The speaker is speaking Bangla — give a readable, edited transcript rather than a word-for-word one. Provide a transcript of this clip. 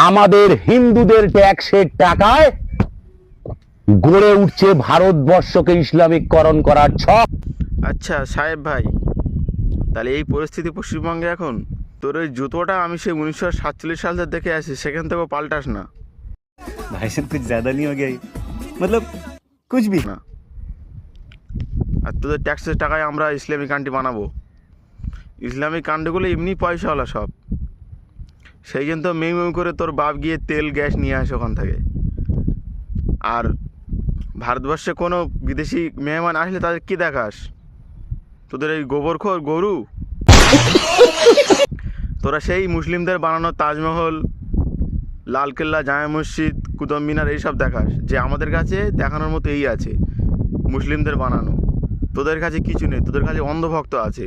আমাদের হিন্দুদের ট্যাক্সের টাকায় গড়ে উঠছে ভারতবর্ষকে ইসলামিককরণ করার ছক। আচ্ছা সাহেব ভাই, তাহলে এই পরিস্থিতি পশ্চিমবঙ্গে এখন? তোর ওই জুতোটা আমি সেই 1947 সাল থেকে দেখে আসি, সেখান থেকেও পাল্টাস না। भाई साहब कुछ ज्यादा नहीं हो गया ये? मतलब कुछ भी না, আর তোদের ট্যাক্সের টাকায় আমরা ইসলামিক কান্ট্রি বানাবো? ইসলামিক কান্ট্রিগুলো এমনি পয়সাওয়ালা সব, সেই জন্য তো মেই করে তোর বাপ গিয়ে তেল গ্যাস নিয়ে আসে ওখান থেকে। আর ভারতবর্ষে কোনো বিদেশি মেহমান আসলে তাদের কি দেখাস? তোদের এই গোবরখোর গরু। তোরা সেই মুসলিমদের বানানো তাজমহল, লালকেল্লা, জামে মসজিদ, কুতুব মিনার এইসব দেখাস, যে আমাদের কাছে দেখানোর মতো এই আছে মুসলিমদের বানানো। তোদের কাছে কিছু নেই, তোদের কাছে অন্ধভক্ত আছে।